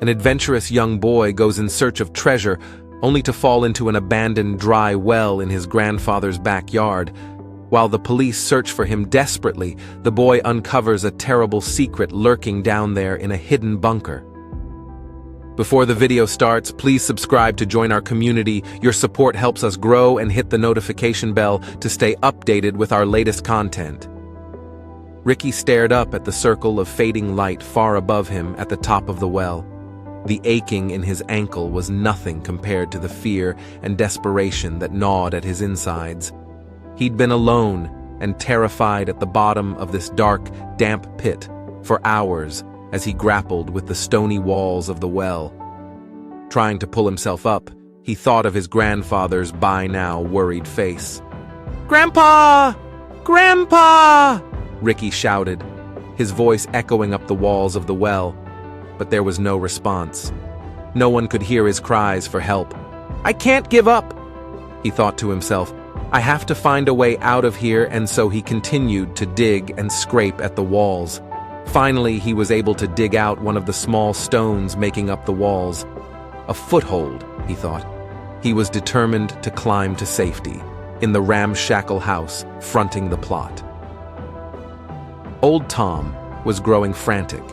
An adventurous young boy goes in search of treasure, only to fall into an abandoned dry well in his grandfather's backyard. While the police search for him desperately, the boy uncovers a terrible secret lurking down there in a hidden bunker. Before the video starts, please subscribe to join our community. Your support helps us grow, and hit the notification bell to stay updated with our latest content. Ricky stared up at the circle of fading light far above him at the top of the well. The aching in his ankle was nothing compared to the fear and desperation that gnawed at his insides. He'd been alone and terrified at the bottom of this dark, damp pit for hours as he grappled with the stony walls of the well. Trying to pull himself up, he thought of his grandfather's by-now worried face. "Grandpa! Grandpa!" Ricky shouted, his voice echoing up the walls of the well, but there was no response. No one could hear his cries for help. "I can't give up," he thought to himself. "I have to find a way out of here," and so he continued to dig and scrape at the walls. Finally, he was able to dig out one of the small stones making up the walls. A foothold, he thought. He was determined to climb to safety, in the ramshackle house fronting the plot. Old Tom was growing frantic.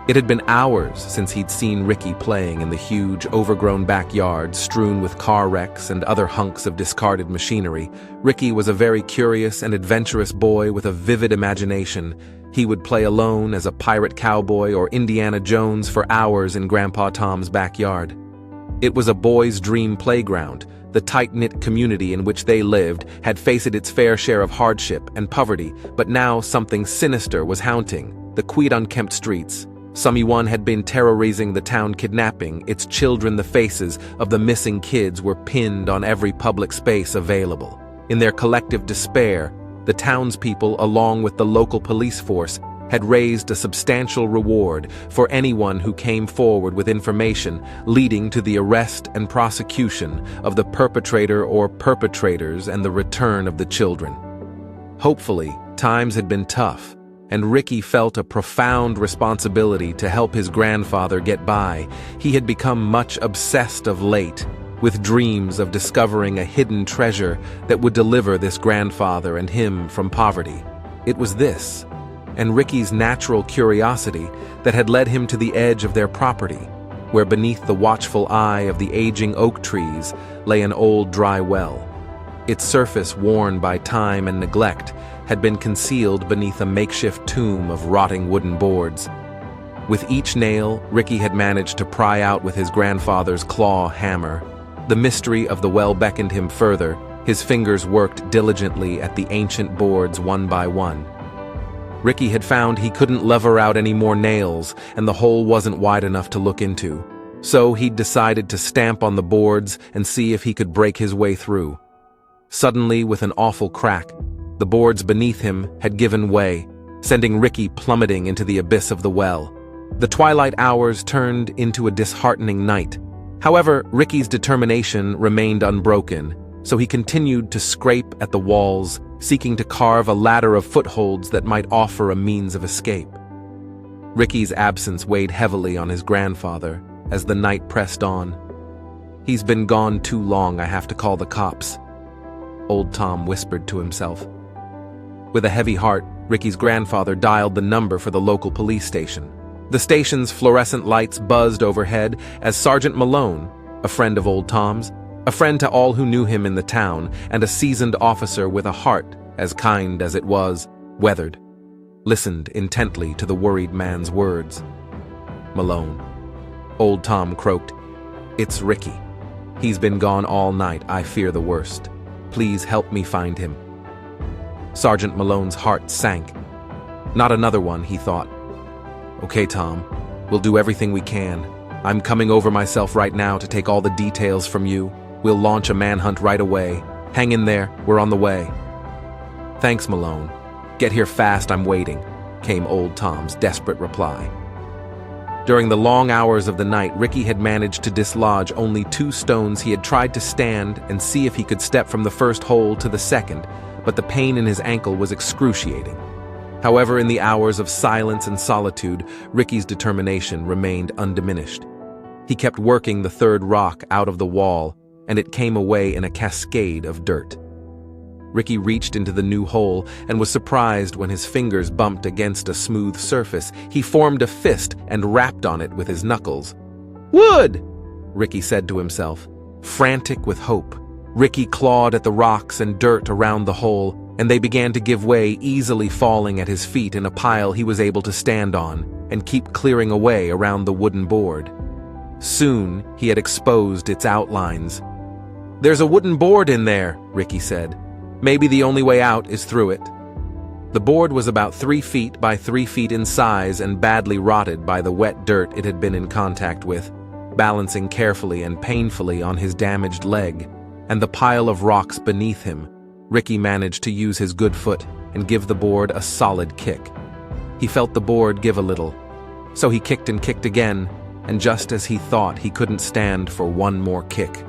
It had been hours since he'd seen Ricky playing in the huge, overgrown backyard strewn with car wrecks and other hunks of discarded machinery. Ricky was a very curious and adventurous boy with a vivid imagination. He would play alone as a pirate cowboy or Indiana Jones for hours in Grandpa Tom's backyard. It was a boy's dream playground. The tight-knit community in which they lived had faced its fair share of hardship and poverty, but now something sinister was haunting the quiet, unkempt streets. Someone had been terrorizing the town, kidnapping its children. The faces of the missing kids were pinned on every public space available. In their collective despair, the townspeople, along with the local police force, had raised a substantial reward for anyone who came forward with information leading to the arrest and prosecution of the perpetrator or perpetrators and the return of the children. Hopefully, times had been tough, and Ricky felt a profound responsibility to help his grandfather get by. He had become much obsessed of late, with dreams of discovering a hidden treasure that would deliver this grandfather and him from poverty. It was this, and Ricky's natural curiosity, that had led him to the edge of their property, where beneath the watchful eye of the aging oak trees lay an old dry well. Its surface, worn by time and neglect, had been concealed beneath a makeshift tomb of rotting wooden boards. With each nail, Ricky had managed to pry out with his grandfather's claw hammer. The mystery of the well beckoned him further. His fingers worked diligently at the ancient boards one by one. Ricky had found he couldn't lever out any more nails, and the hole wasn't wide enough to look into. So he'd decided to stamp on the boards and see if he could break his way through. Suddenly, with an awful crack, the boards beneath him had given way, sending Ricky plummeting into the abyss of the well. The twilight hours turned into a disheartening night. However, Ricky's determination remained unbroken, so he continued to scrape at the walls, seeking to carve a ladder of footholds that might offer a means of escape. Ricky's absence weighed heavily on his grandfather as the night pressed on. "He's been gone too long, I have to call the cops," Old Tom whispered to himself. With a heavy heart, Ricky's grandfather dialed the number for the local police station. The station's fluorescent lights buzzed overhead as Sergeant Malone, a friend of Old Tom's, a friend to all who knew him in the town, and a seasoned officer with a heart, as kind as it was weathered, listened intently to the worried man's words. "Malone," Old Tom croaked, "it's Ricky. He's been gone all night. I fear the worst. Please help me find him." Sergeant Malone's heart sank. Not another one, he thought. "Okay, Tom, we'll do everything we can. I'm coming over myself right now to take all the details from you. We'll launch a manhunt right away. Hang in there, we're on the way." "Thanks, Malone. Get here fast, I'm waiting," came Old Tom's desperate reply. During the long hours of the night, Ricky had managed to dislodge only 2 stones. He had tried to stand and see if he could step from the first hole to the second, but the pain in his ankle was excruciating. However, in the hours of silence and solitude, Ricky's determination remained undiminished. He kept working the third rock out of the wall, and it came away in a cascade of dirt. Ricky reached into the new hole and was surprised when his fingers bumped against a smooth surface. He formed a fist and rapped on it with his knuckles. "Wood!" Ricky said to himself. Frantic with hope, Ricky clawed at the rocks and dirt around the hole, and they began to give way, easily falling at his feet in a pile he was able to stand on and keep clearing away around the wooden board. Soon, he had exposed its outlines. "There's a wooden board in there," Ricky said. "Maybe the only way out is through it." The board was about 3 feet by 3 feet in size and badly rotted by the wet dirt it had been in contact with. Balancing carefully and painfully on his damaged leg and the pile of rocks beneath him, Ricky managed to use his good foot and give the board a solid kick. He felt the board give a little, so he kicked and kicked again, and just as he thought he couldn't stand for one more kick,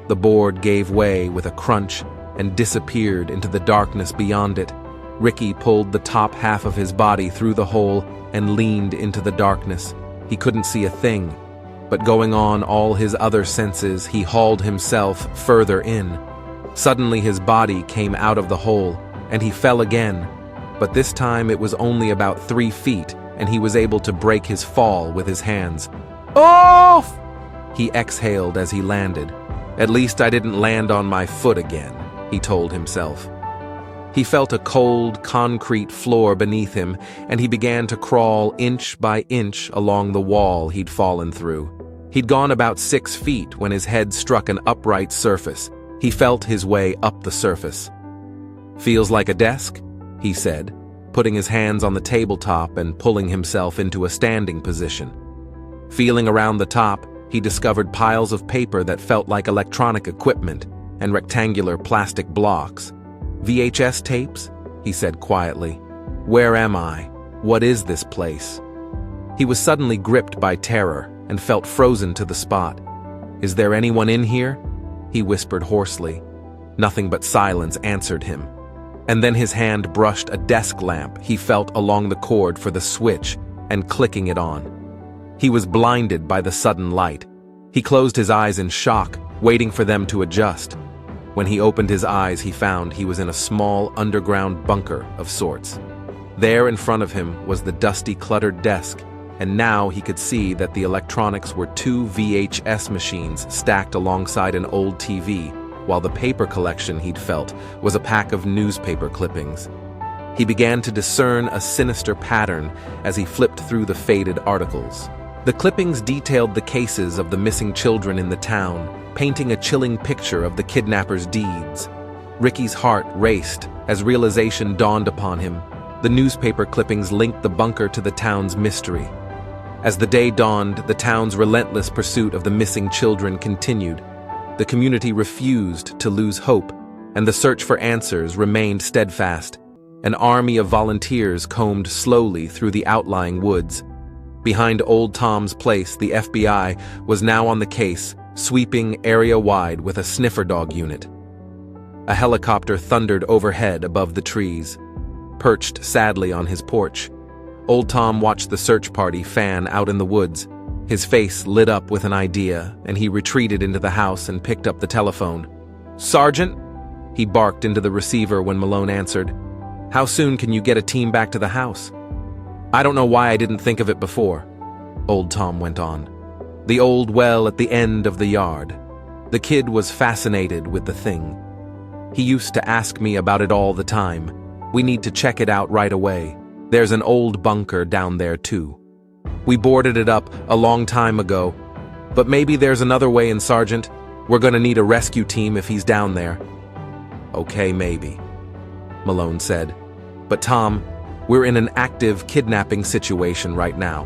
the board gave way with a crunch and disappeared into the darkness beyond it. Ricky pulled the top half of his body through the hole and leaned into the darkness. He couldn't see a thing, but going on all his other senses, he hauled himself further in. Suddenly his body came out of the hole, and he fell again, but this time it was only about 3 feet, and he was able to break his fall with his hands. "Off!" He exhaled as he landed. "At least I didn't land on my foot again," he told himself. He felt a cold, concrete floor beneath him, and he began to crawl inch by inch along the wall he'd fallen through. He'd gone about 6 feet when his head struck an upright surface. He felt his way up the surface. "Feels like a desk," he said, putting his hands on the tabletop and pulling himself into a standing position. Feeling around the top, he discovered piles of paper that felt like electronic equipment and rectangular plastic blocks. "VHS tapes?" he said quietly. "Where am I? What is this place?" He was suddenly gripped by terror and felt frozen to the spot. "Is there anyone in here?" he whispered hoarsely. Nothing but silence answered him. And then his hand brushed a desk lamp he felt along the cord for the switch and clicking it on. He was blinded by the sudden light. He closed his eyes in shock, waiting for them to adjust. When he opened his eyes, he found he was in a small underground bunker of sorts. There in front of him was the dusty, cluttered desk, and now he could see that the electronics were 2 VHS machines stacked alongside an old TV, while the paper collection he'd felt was a pack of newspaper clippings. He began to discern a sinister pattern as he flipped through the faded articles. The clippings detailed the cases of the missing children in the town, painting a chilling picture of the kidnappers' deeds. Ricky's heart raced as realization dawned upon him. The newspaper clippings linked the bunker to the town's mystery. As the day dawned, the town's relentless pursuit of the missing children continued. The community refused to lose hope, and the search for answers remained steadfast. An army of volunteers combed slowly through the outlying woods. Behind Old Tom's place, the FBI was now on the case, sweeping area-wide with a sniffer dog unit. A helicopter thundered overhead above the trees. Perched sadly on his porch, Old Tom watched the search party fan out in the woods. His face lit up with an idea, and he retreated into the house and picked up the telephone. "Sergeant?" He barked into the receiver when Malone answered. "How soon can you get a team back to the house?" "I don't know why I didn't think of it before," Old Tom went on. "The old well at the end of the yard. The kid was fascinated with the thing. He used to ask me about it all the time. We need to check it out right away. There's an old bunker down there too. We boarded it up a long time ago, but maybe there's another way in, Sergeant. We're gonna need a rescue team if he's down there." "Okay, maybe," Malone said. "But Tom, we're in an active kidnapping situation right now.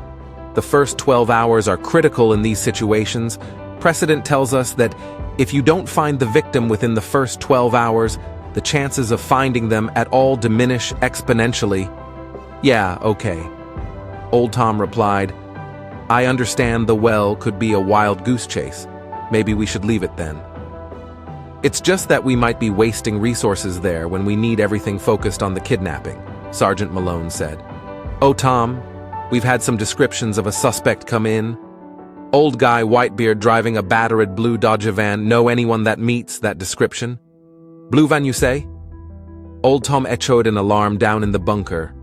The first 12 hours are critical in these situations. Precedent tells us that if you don't find the victim within the first 12 hours, the chances of finding them at all diminish exponentially." "Yeah, okay," Old Tom replied. "I understand the well could be a wild goose chase. Maybe we should leave it then. It's just that we might be wasting resources there when we need everything focused on the kidnapping. Sergeant Malone said. "Oh, Tom, we've had some descriptions of a suspect come in. Old guy, Whitebeard, driving a battered blue Dodge van. Know anyone that meets that description?" "Blue van, you say?" Old Tom echoed in alarm down in the bunker.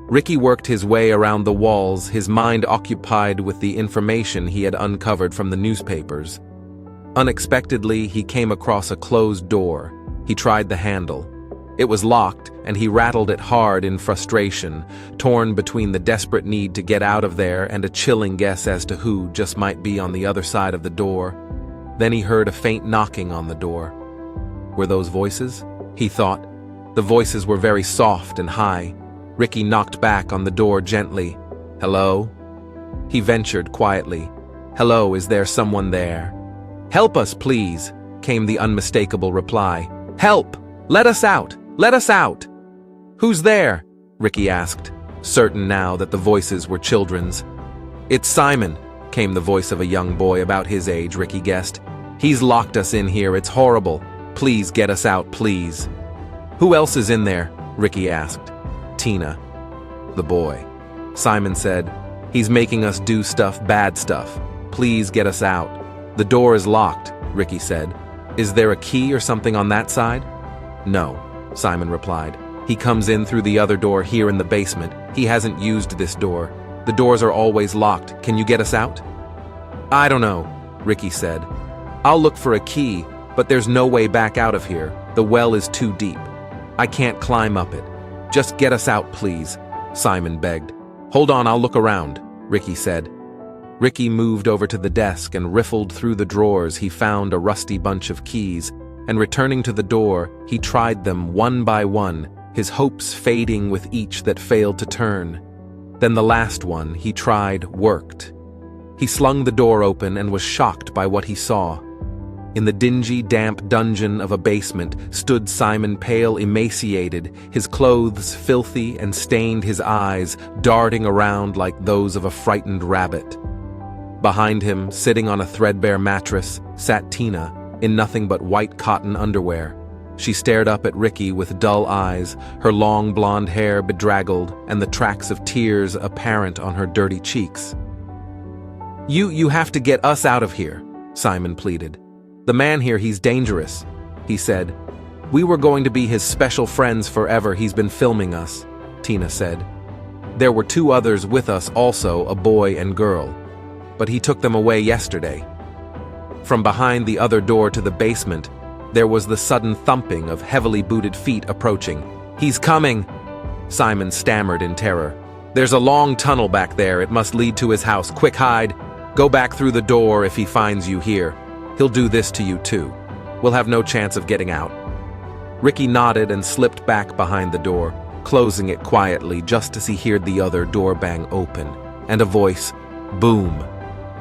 Ricky worked his way around the walls, his mind occupied with the information he had uncovered from the newspapers. Unexpectedly, he came across a closed door. He tried the handle. It was locked, and he rattled it hard in frustration, torn between the desperate need to get out of there and a chilling guess as to who just might be on the other side of the door. Then he heard a faint knocking on the door. Were those voices? He thought. The voices were very soft and high. Ricky knocked back on the door gently. "Hello?" He ventured quietly. "Hello, is there someone there?" "Help us, please," came the unmistakable reply. "Help! Let us out! Let us out!" "Who's there?" Ricky asked, certain now that the voices were children's. "It's Simon," came the voice of a young boy about his age, Ricky guessed. "He's locked us in here, it's horrible. Please get us out, please." "Who else is in there?" Ricky asked. "Tina." "The boy." Simon said, "He's making us do stuff, bad stuff. Please get us out." "The door is locked," Ricky said. "Is there a key or something on that side?" "No," Simon replied. "He comes in through the other door here in the basement. He hasn't used this door. The doors are always locked. Can you get us out?" "I don't know," Ricky said. "I'll look for a key, but there's no way back out of here. The well is too deep. I can't climb up it. Just get us out, please," Simon begged. "Hold on, I'll look around," Ricky said. Ricky moved over to the desk and riffled through the drawers. He found a rusty bunch of keys, and returning to the door, he tried them one by one, his hopes fading with each that failed to turn. Then the last one he tried worked. He slung the door open and was shocked by what he saw. In the dingy, damp dungeon of a basement stood Simon, pale, emaciated, his clothes filthy and stained, his eyes darting around like those of a frightened rabbit. Behind him, sitting on a threadbare mattress, sat Tina, in nothing but white cotton underwear. She stared up at Ricky with dull eyes, her long blonde hair bedraggled and the tracks of tears apparent on her dirty cheeks. You have to get us out of here," Simon pleaded. "The man here, he's dangerous," he said. "We were going to be his special friends forever. He's been filming us," Tina said. "There were two others with us also, a boy and girl. But he took them away yesterday." From behind the other door to the basement, there was the sudden thumping of heavily booted feet approaching. "He's coming," Simon stammered in terror. "There's a long tunnel back there. It must lead to his house. Quick, hide. Go back through the door if he finds you here. He'll do this to you too. We'll have no chance of getting out." Ricky nodded and slipped back behind the door, closing it quietly just as he heard the other door bang open, and a voice, boom.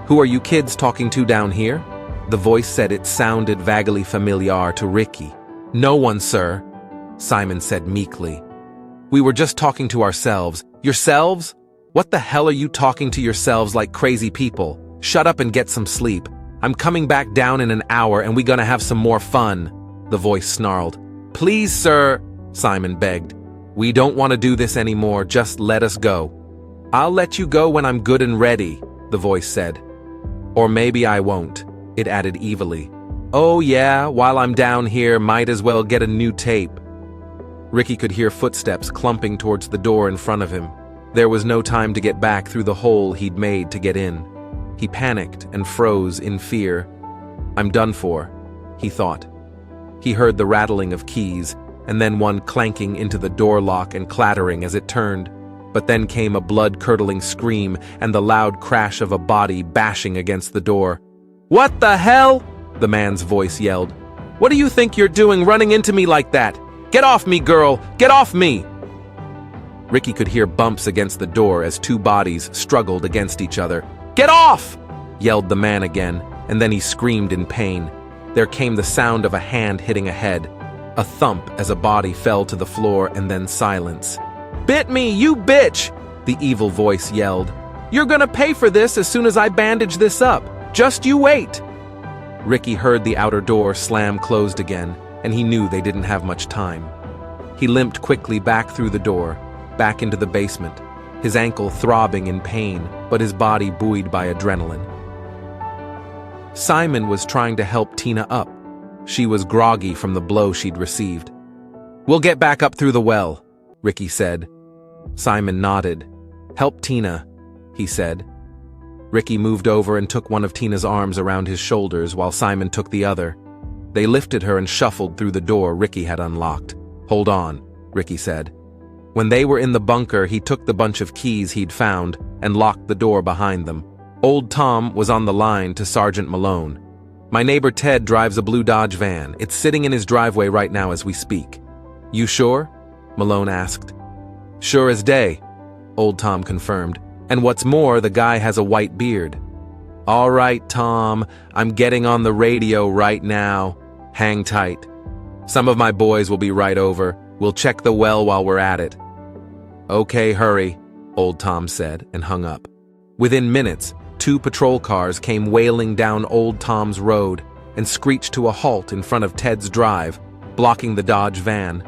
"Who are you kids talking to down here?" The voice said. It sounded vaguely familiar to Ricky. "No one, sir," Simon said meekly. "We were just talking to ourselves." "Yourselves? What the hell are you talking to yourselves like crazy people? Shut up and get some sleep. I'm coming back down in an hour and we gonna have some more fun," the voice snarled. "Please, sir," Simon begged. "We don't want to do this anymore. Just let us go." "I'll let you go when I'm good and ready," the voice said. "Or maybe I won't," it added evilly. "Oh yeah, while I'm down here, might as well get a new tape." Ricky could hear footsteps clumping towards the door in front of him. There was no time to get back through the hole he'd made to get in. He panicked and froze in fear. "I'm done for," he thought. He heard the rattling of keys, and then one clanking into the door lock and clattering as it turned. But then came a blood-curdling scream and the loud crash of a body bashing against the door. "What the hell?" the man's voice yelled. "What do you think you're doing running into me like that? Get off me, girl! Get off me!" Ricky could hear bumps against the door as two bodies struggled against each other. "Get off!" yelled the man again, and then he screamed in pain. There came the sound of a hand hitting a head, a thump as a body fell to the floor, and then silence. "Bit me, you bitch!" the evil voice yelled. "You're gonna pay for this as soon as I bandage this up. Just you wait!" Ricky heard the outer door slam closed again, and he knew they didn't have much time. He limped quickly back through the door. back into the basement, his ankle throbbing in pain, but his body buoyed by adrenaline. Simon was trying to help Tina up. She was groggy from the blow she'd received. "We'll get back up through the well," Ricky said. Simon nodded. "Help Tina," he said. Ricky moved over and took one of Tina's arms around his shoulders while Simon took the other. They lifted her and shuffled through the door Ricky had unlocked. "Hold on," Ricky said. When they were in the bunker, he took the bunch of keys he'd found and locked the door behind them. Old Tom was on the line to Sergeant Malone. "My neighbor Ted drives a blue Dodge van. It's sitting in his driveway right now as we speak." "You sure?" Malone asked. "Sure as day," Old Tom confirmed. "And what's more, the guy has a white beard." "All right, Tom, I'm getting on the radio right now. Hang tight. Some of my boys will be right over. We'll check the well while we're at it." "Okay, hurry," Old Tom said and hung up. Within minutes, 2 patrol cars came wailing down Old Tom's road and screeched to a halt in front of Ted's drive, blocking the Dodge van.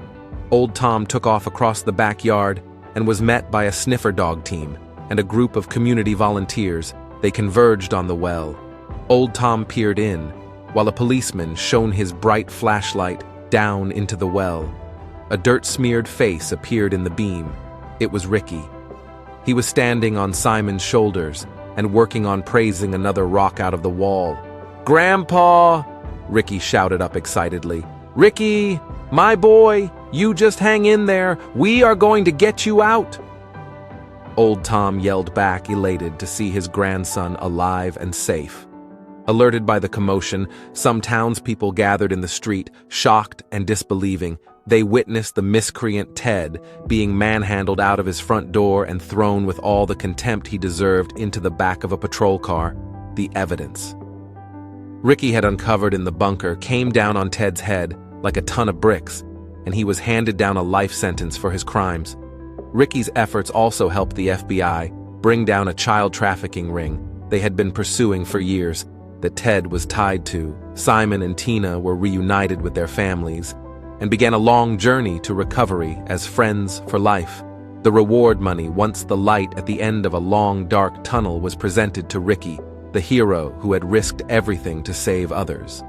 Old Tom took off across the backyard and was met by a sniffer dog team and a group of community volunteers. They converged on the well. Old Tom peered in, while a policeman shone his bright flashlight down into the well. A dirt-smeared face appeared in the beam. It was Ricky. He was standing on Simon's shoulders and working on praising another rock out of the wall. "Grandpa!" Ricky shouted up excitedly. "Ricky, my boy, you just hang in there. We are going to get you out." Old Tom yelled back, elated to see his grandson alive and safe. Alerted by the commotion, some townspeople gathered in the street, shocked and disbelieving. They witnessed the miscreant Ted being manhandled out of his front door and thrown with all the contempt he deserved into the back of a patrol car. The evidence Ricky had uncovered in the bunker came down on Ted's head like a ton of bricks, and he was handed down a life sentence for his crimes. Ricky's efforts also helped the FBI bring down a child trafficking ring they had been pursuing for years that Ted was tied to. Simon and Tina were reunited with their families and began a long journey to recovery as friends for life. The reward money, once the light at the end of a long, dark tunnel, was presented to Ricky, the hero who had risked everything to save others.